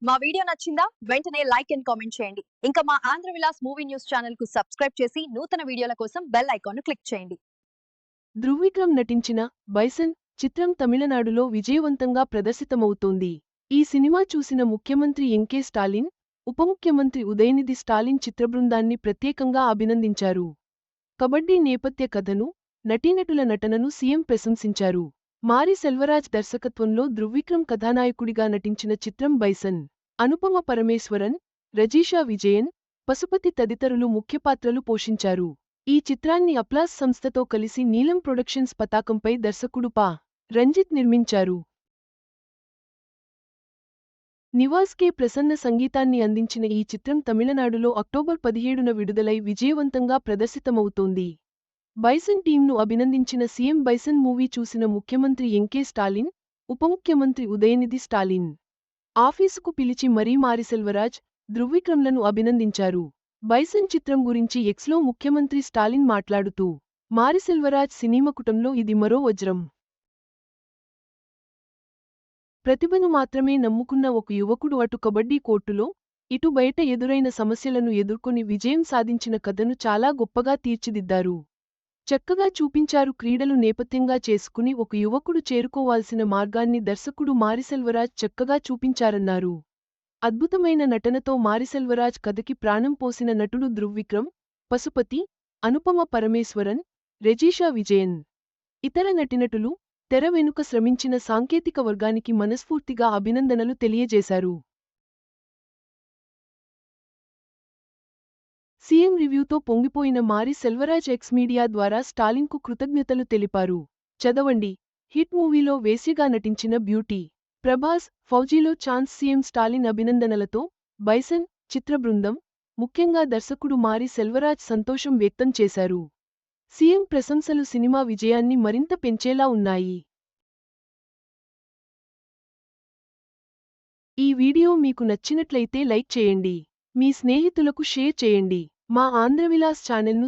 మా వీడియో నచ్చిందా? వెంటనే లైక్ అండ్ కామెంట్ చేయండి. ఇంకా మా Andhra Vilas movie news channel కు సబ్స్క్రైబ్ చేసి నూతన వీడియోల కోసం బెల్ ఐకాన్ క్లిక్ చేయండి. ధృవీక్రమ్ నటించిన బైసన్ చిత్రం తమిళనాడులో విజయవంతంగా ప్రదర్శితమవుతోంది. ఈ సినిమా చూసిన ముఖ్యమంత్రి ఎంకే స్టాలిన్, ఉప ముఖ్యమంత్రి ఉదయనిధి స్టాలిన్ చిత్రబృందాన్ని ప్రత్యేకంగా అభినందించారు. కబడ్డీ నేపథ్య కథను, నటీనటుల నటనను సీఎం ప్రశంసించారు. మారి సెల్వరాజ్ దర్శకత్వంలో ధృవీక్రమ్ కథానాయకుడిగా నటించిన చిత్రం బైసన్. అనుపమ పరమేశ్వరన్, రజీషా విజయన్, పశుపతి తదితరులు ముఖ్యపాత్రలు పోషించారు. ఈ చిత్రాన్ని అప్లాస్ సంస్థతో కలిసి నీలం ప్రొడక్షన్స్ పతాకంపై దర్శకుడు పా. రంజిత్ నిర్మించారు. నివాస్ కె ప్రసన్న సంగీతాన్ని అందించిన ఈ చిత్రం తమిళనాడులో అక్టోబర్ 17న విడుదలై విజయవంతంగా ప్రదర్శితమవుతోంది. బైసన్ టీంను అభినందించిన సీఎం బైసన్ మూవీ చూసిన ముఖ్యమంత్రి ఎంకే స్టాలిన్, ఉప ముఖ్యమంత్రి ఉదయనిధి స్టాలిన్ ఆఫీసుకు పిలిచి మరీ మారిసెల్వరాజ్, ధృవీక్రమ్లను అభినందించారు. బైసన్ చిత్రం గురించి ఎక్స్లో ముఖ్యమంత్రి స్టాలిన్ మాట్లాడుతూ, మారిసెల్వరాజ్ సినీమకుటంలో ఇది మరో వజ్రం. ప్రతిభను మాత్రమే నమ్ముకున్న ఒక యువకుడు అటు కబడ్డీ కోర్టులో, ఇటు బయట ఎదురైన సమస్యలను ఎదుర్కొని విజయం సాధించిన కథను చాలా గొప్పగా తీర్చిదిద్దారు. చక్కగా చూపించారు. క్రీడలు నేపథ్యంగా చేసుకుని ఒక యువకుడు చేరుకోవాల్సిన మార్గాన్ని దర్శకుడు మారిసెల్వరాజ్ చక్కగా చూపించారన్నారు. అద్భుతమైన నటనతో మారిసెల్వరాజ్ కథకి ప్రాణం పోసిన నటుడు ధృవీక్రమ్, పశుపతి, అనుపమ పరమేశ్వరన్, రజీషా విజయన్, ఇతర నటినటులు, తెర వెనుక శ్రమించిన సాంకేతిక వర్గానికి మనస్ఫూర్తిగా అభినందనలు తెలియజేశారు. సీఎం రివ్యూతో పొంగిపోయిన మారి సెల్వరాజ్ ఎక్స్ మీడియా ద్వారా స్టాలిన్కు కృతజ్ఞతలు తెలిపారు. చదవండి. హిట్ మూవీలో వేశ్యగా నటించిన బ్యూటీ ప్రభాస్, ఫౌజీలో ఛాన్స్. సీఎం స్టాలిన్ అభినందనలతో బైసన్ చిత్రబృందం, ముఖ్యంగా దర్శకుడు మారి సెల్వరాజ్ సంతోషం వ్యక్తం చేశారు. సీఎం ప్రశంసలు సినిమా విజయాన్ని మరింత పెంచేలా ఉన్నాయి. ఈ వీడియో మీకు నచ్చినట్లయితే లైక్ చేయండి. మీ స్నేహితులకు షేర్ చేయండి. మా ఆంధ్రవిలాస్ ఛానల్ను